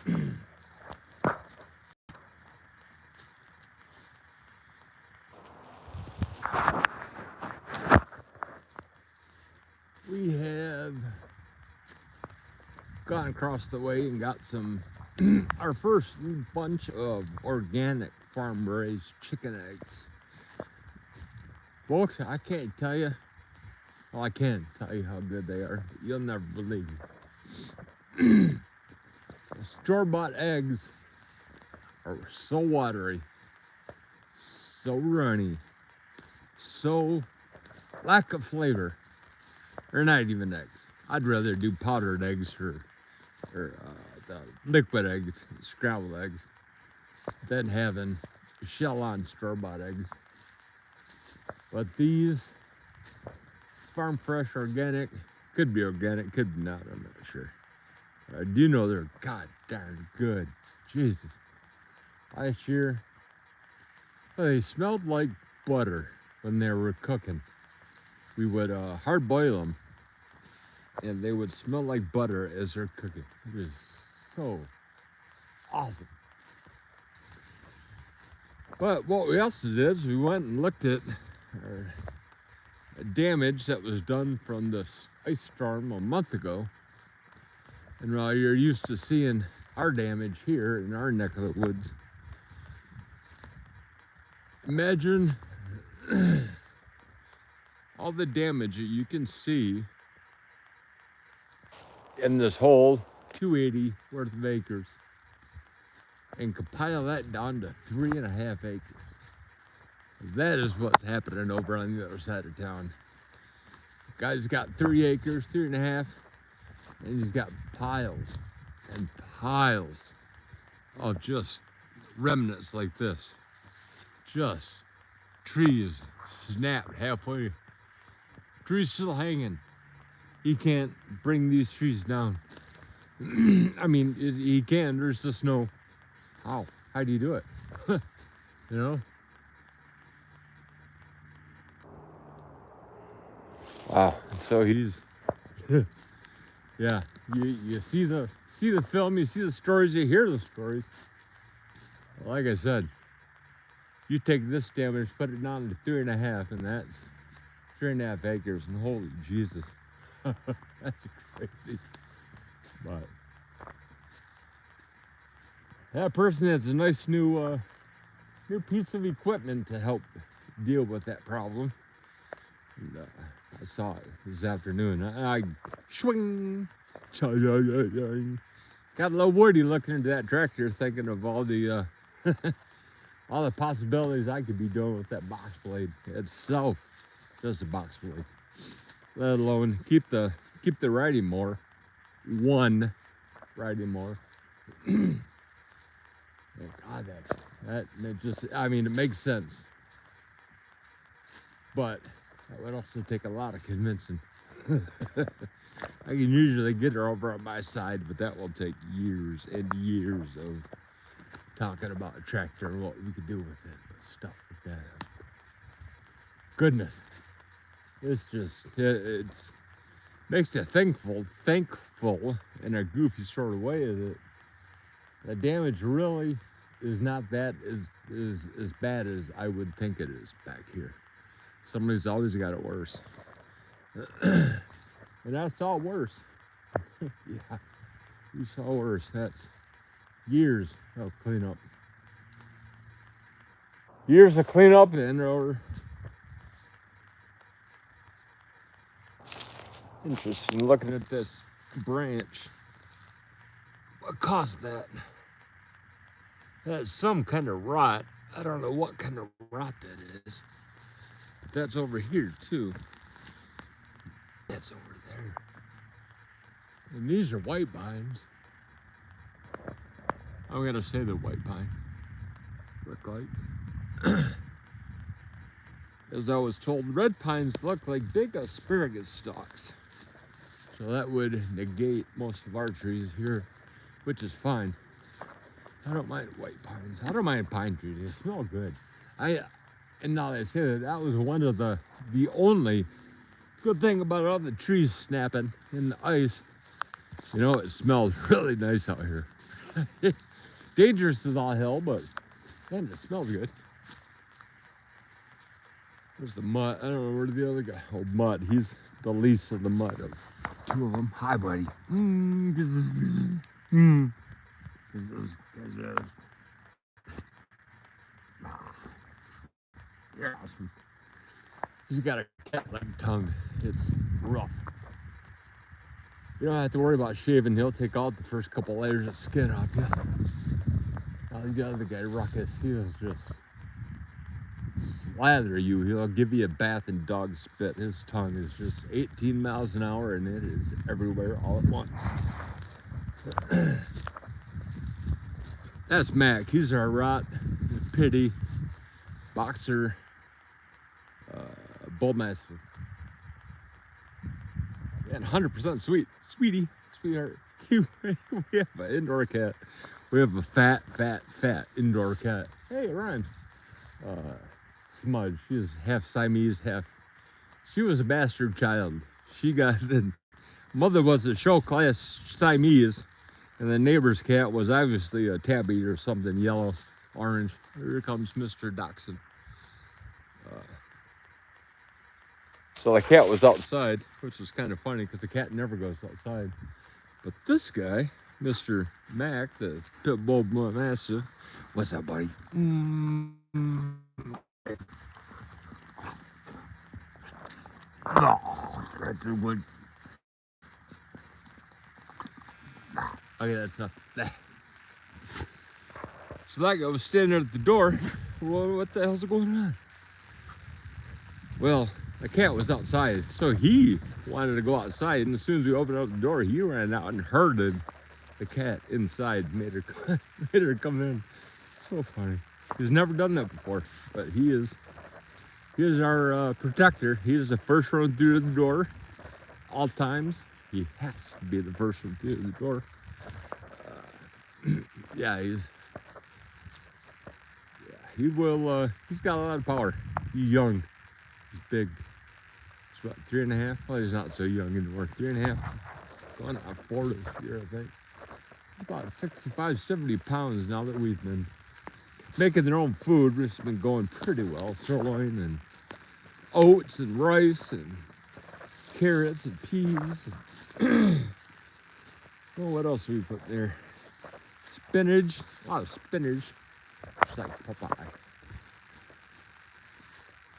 We have gone across the way and got some our first bunch of organic farm raised chicken eggs. Folks, I can't tell you, well, I can tell you how good they are. You'll never believe it. Store-bought eggs are so watery, so runny, so lack of flavor. They're not even eggs. I'd rather do powdered eggs or the liquid eggs, scrambled eggs, than having shell-on store-bought eggs. But these farm fresh organic, could be organic, could be not, I'm not sure. I do know they're god darn good. Jesus. Last year, well, they smelled like butter when they were cooking. We would hard boil them and they would smell like butter as they're cooking. It was so awesome. But what we also did is we went and looked at damage that was done from this ice storm a month ago. And while you're used to seeing our damage here in our neck of the woods, imagine all the damage that you can see in this whole 280 worth of acres and compile that down to 3.5 acres. That is what's happening over on the other side of town. The guy's got 3 acres, 3.5, and he's got piles and piles of just remnants like this. Just trees snapped halfway. Trees still hanging. He can't bring these trees down. I mean, he can, there's just no, how do you do it? You know? Wow, so he's, yeah, you see the film, you see the stories, you hear the stories. Like I said, you take this damage, put it down to 3.5, and that's 3.5 acres, and holy Jesus, that's crazy. But that person has a nice new piece of equipment to help deal with that problem. And, I saw it this afternoon. I swing, got a little woody looking into that tractor, thinking of all the all the possibilities I could be doing with that box blade itself, just a box blade. Let alone keep the riding mower, one riding mower. And God, that just, I mean, it makes sense, but that would also take a lot of convincing. I can usually get her over on my side, but that will take years and years of talking about a tractor and what we could do with it, and stuff like that. Goodness, it's just, it makes you thankful in a goofy sort of way that the damage really is not that as bad as I would think it is back here. Somebody's always got it worse. And that's all worse. Yeah, you saw worse. That's years of cleanup. Years of cleanup, and or interesting looking at this branch. What caused that? That's some kind of rot. I don't know what kind of rot that is. But that's over here too. That's over there. And these are white pines. I'm gonna say the white pine. Look like. As I was told, red pines look like big asparagus stalks. So that would negate most of our trees here, which is fine. I don't mind white pines. I don't mind pine trees. They smell good. And now that I say that, that was one of the only good thing about all the trees snapping in the ice. You know, it smells really nice out here. Dangerous as all hell, but man, it smells good. There's the mutt. I don't know where the other guy. Oh, Mutt. He's the least of the mutt of two of them. Hi, buddy. Yeah. He's got a cat-like tongue. It's rough. You don't have to worry about shaving. He'll take out the first couple layers of skin off you. Now the other guy, Ruckus, he was just slather you. He'll give you a bath in dog spit. His tongue is just 18 miles an hour and it is everywhere all at once. That's Mac. He's our rot, pity, boxer, bullmaster. And 100% sweetie, sweetheart. We have an indoor cat. We have a fat indoor cat. Hey, it rhymes. Smudge. She is half Siamese, she was a bastard child. She got, mother was a show class Siamese, and the neighbor's cat was obviously a tabby or something, yellow, orange. Here comes Mr. Dachshund. So the cat was outside, which was kind of funny because the cat never goes outside. But this guy, Mr. Mac, the pit bull mastiff, what's up, buddy? Oh, that's a good. Okay, that's not that. So that guy was standing there at the door. What the hell's going on? Well, the cat was outside, so he wanted to go outside, and as soon as we opened up the door, he ran out and herded the cat inside, made her come in. So funny. He's never done that before, but he is our protector. He is the first one through the door, all times. He has to be the first one through the door. Yeah, he will. He's got a lot of power. He's young. He's big. He's about 3.5. Well, he's not so young anymore. 3.5. Going on 4 this year, I think. About 65, 70 pounds now that we've been making their own food. It's been going pretty well. Sirloin and oats and rice and carrots and peas. Well, what else we put there? Spinach. A lot of spinach. Just like Popeye.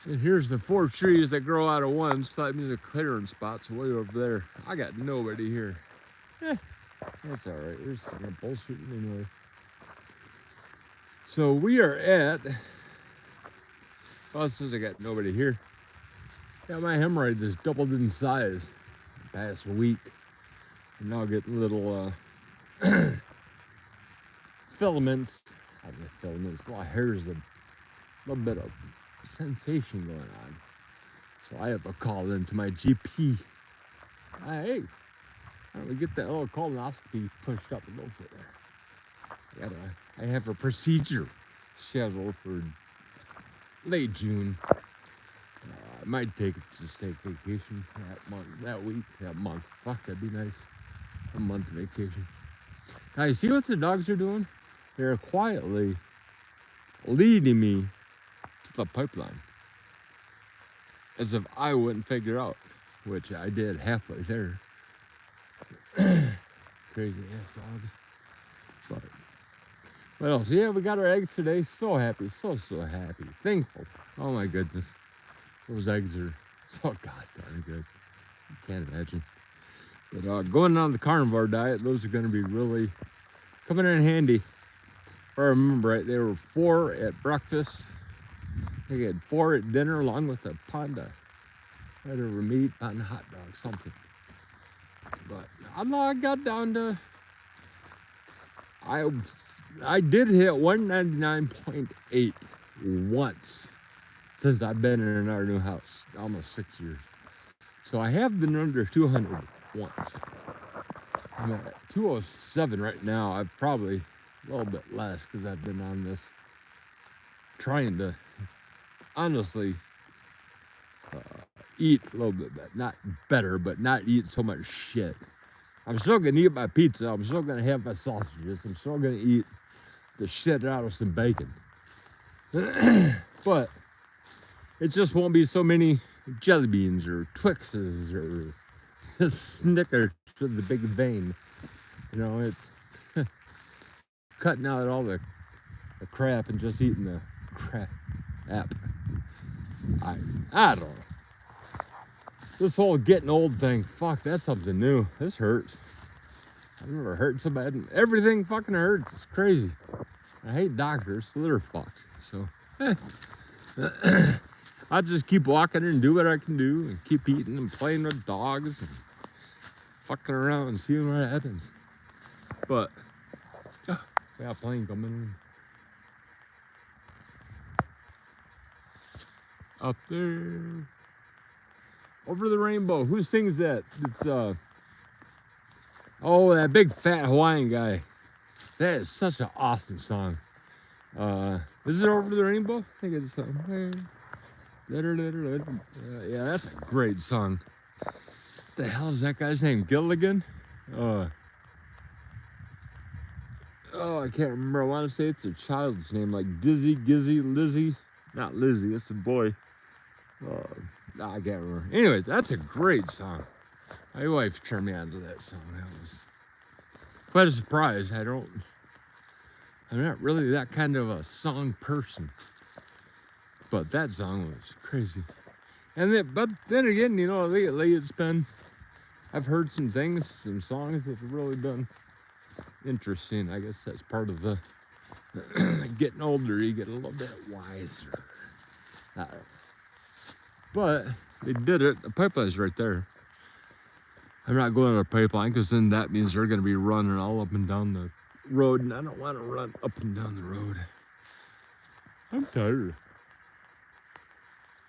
And here's the 4 trees that grow out of one. So that means the clearing spot's way over there. I got nobody here. That's all right. We're just bullshitting anyway. So we are at. Well, since I got nobody here. Yeah, my hemorrhoid has doubled in size the past week. I'm now getting little filaments. Not the filaments, little hairs, a little bit of sensation going on. So I have a call into my GP. Hey, why don't we get that little colonoscopy pushed up a little bit there? I have a procedure scheduled for late June. I might just take vacation that month. Fuck, that'd be nice. A month vacation. Now, you see what the dogs are doing? They're quietly leading me to the pipeline. As if I wouldn't figure out, which I did halfway there. Crazy ass dogs. But what else? Yeah, we got our eggs today. So happy, so happy. Thankful. Oh my goodness. Those eggs are so goddamn good. You can't imagine. But going on the carnivore diet, those are going to be really coming in handy. If I remember right, there were 4 at breakfast. They had 4 at dinner, along with a pound of whatever meat, pound of hot dog, something. But I got down to. I did hit 199.8 once since I've been in our new house, almost 6 years. So I have been under 200 once. I'm at 207 right now. I've probably a little bit less because I've been on this trying to honestly eat a little bit better, not better, but not eat so much shit. I'm still gonna eat my pizza. I'm still gonna have my sausages. I'm still gonna eat the shit out of some bacon. But it just won't be so many jelly beans or Twixes or Snickers with the big vein. You know, it's cutting out all the crap and just eating the crap. I don't know. This whole getting old thing, fuck, that's something new. This hurts. I've never hurt somebody. Everything fucking hurts. It's crazy. I hate doctors, so they're fucked. So, I'll just keep walking and do what I can do and keep eating and playing with dogs and fucking around and seeing what happens. But, we got a plane coming in. Up there. Over the rainbow. Who sings that? It's oh, that big fat Hawaiian guy. That is such an awesome song. Is it Over the Rainbow? I think it's yeah, that's a great song. What the hell is that guy's name? Gilligan? Oh, I can't remember. I want to say it's a child's name, like Dizzy, Gizzy, Lizzie. Not Lizzie, it's a boy. I can't remember. Anyways, that's a great song. My wife turned me on to that song. That was quite a surprise. I'm not really that kind of a song person. But that song was crazy. But then again, you know, lately I've heard some songs that have really been interesting. I guess that's part of the getting older, you get a little bit wiser. I don't know. But they did it. The pipeline's right there. I'm not going on a pipeline because then that means they're going to be running all up and down the road, and I don't want to run up and down the road. I'm tired.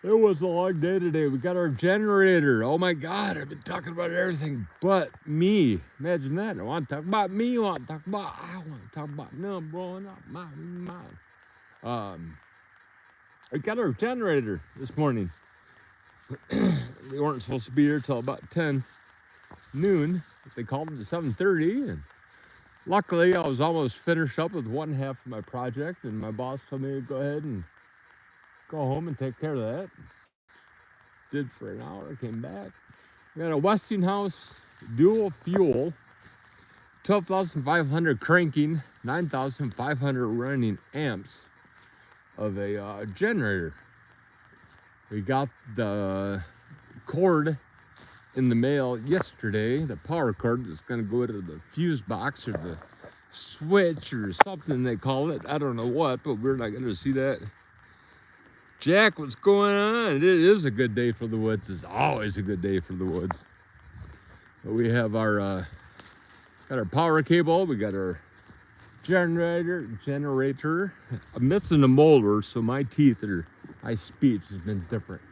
It was a long day today. We got our generator. Oh my God, I've been talking about everything but me. Imagine that. I want to talk about me. I want to talk about no blowing up my mind. We got our generator this morning. We weren't supposed to be here till about 10 noon. They called it to 7:30, and luckily I was almost finished up with one half of my project, and my boss told me to go ahead and go home and take care of that. Did for an hour, came back. We got a Westinghouse dual fuel, 12,500 cranking, 9,500 running amps of a generator. We got the cord in the mail yesterday, the power cord that's going to go to the fuse box or the switch or something they call it. I don't know what, but we're not going to see that. Jack, what's going on? It is a good day for the woods. It's always a good day for the woods. But we have got our power cable. We got our generator. I'm missing a molar, so my speech has been different.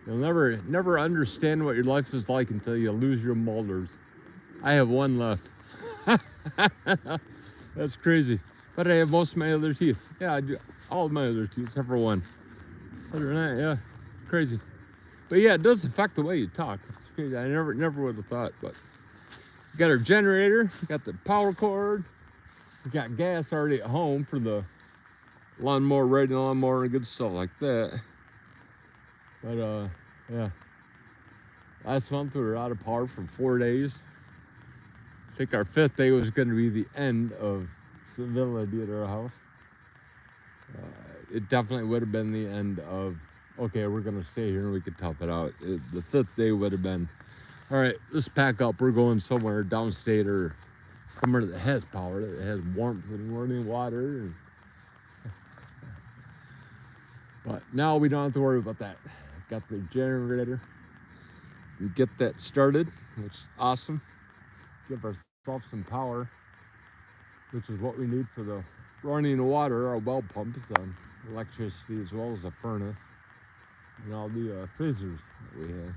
You'll never understand what your life is like until you lose your molars. I have one left. That's crazy. But I have most of my other teeth. Yeah, I do. All of my other teeth, except for one. Other than that, yeah, crazy. But yeah, it does affect the way you talk. It's crazy. I never would have thought. But we got our generator. We got the power cord. We got gas already at home for the lawnmower, riding lawnmower, and good stuff like that. But yeah. Last month we were out of power for 4 days. I think our 5th day was going to be the end of civility at our house. It definitely would have been the end of, okay, we're going to stay here and we could tough it out. The 5th day would have been, all right, let's pack up. We're going somewhere downstate or somewhere that has power, that has warmth and running water. But now we don't have to worry about that. Got the generator. We get that started, which is awesome. Give ourselves some power, which is what we need for the running water. Our well pump is on electricity as well as a furnace and all the freezers that we have.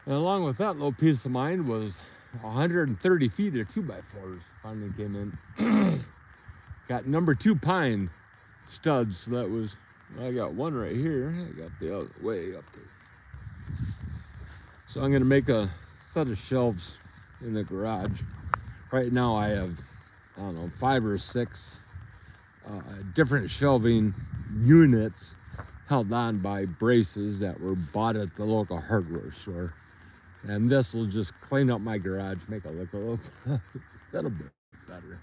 And along with that little peace of mind was 130 feet of 2x4s finally came in. Got number 2 pine studs, so that was, I got one right here. I got the other way up there. So I'm gonna make a set of shelves in the garage. Right now I have, I don't know, 5 or 6 different shelving units held on by braces that were bought at the local hardware store. And this will just clean up my garage, make it look a little bit better.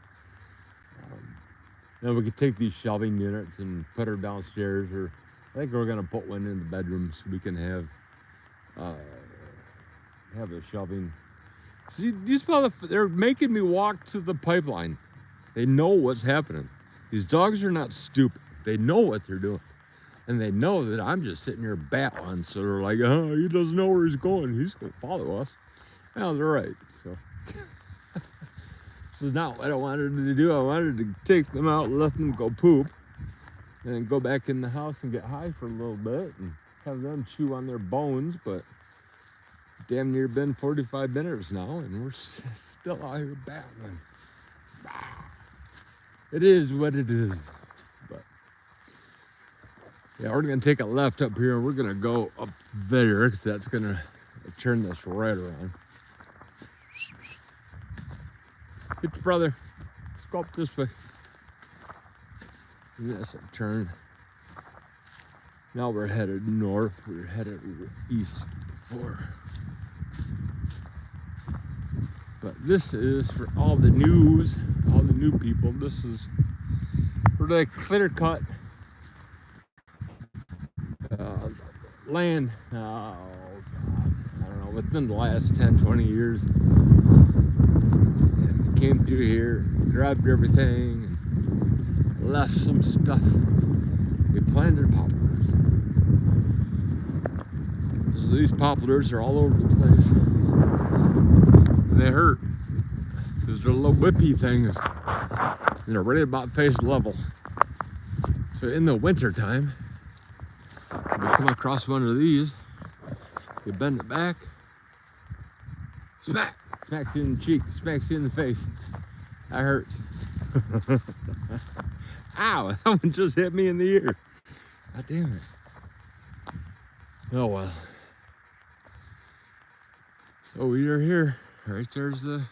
Then we could take these shelving units and put her downstairs, or I think we're gonna put one in the bedroom so we can have a shelving. See, these they're making me walk to the pipeline. They know what's happening. These dogs are not stupid. They know what they're doing. And they know that I'm just sitting here battling. So they're like, oh, he doesn't know where he's going. He's going to follow us. Well, they're right. So this is not what I wanted to do. I wanted to take them out and let them go poop. And then go back in the house and get high for a little bit and have them chew on their bones. But damn near been 45 minutes now, and we're still out here battling. It is what it is. But yeah, we're gonna take a left up here, and we're gonna go up there, because that's gonna turn this right around. Get your brother. Let's go up this way. And that's a turn. Now we're headed north. We were headed east before. But this is for all the news, all the new people. This is for the clear cut land. Oh, God. I don't know, within the last 10, 20 years. And came through here, grabbed everything, and left some stuff. We planted poplars. So these poplars are all over the place. And they hurt, because they're little whippy things, and they're right about face level. So in the winter time, if you come across one of these, you bend it back, smack, smacks you in the cheek, smacks you in the face. That hurts. Ow, that one just hit me in the ear. God damn it. Oh well. So we are here. Right there's the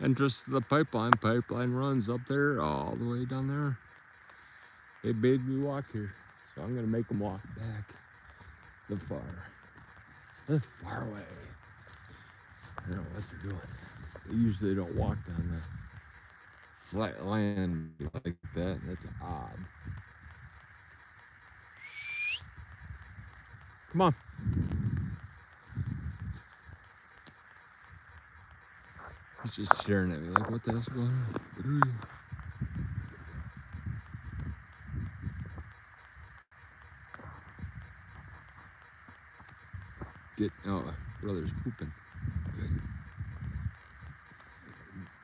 entrance to the pipeline. Pipeline runs up there, all the way down there. They made me walk here, so I'm gonna make them walk back the far way. I don't know what they're doing. They usually don't walk down the flat land like that. That's odd. Come on. He's just staring at me like, what the hell's going on? What are you? Oh, brother's pooping.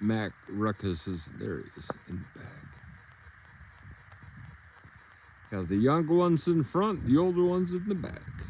Good. Ruckus is, there he is, in the back. Got the younger ones in front, the older ones in the back.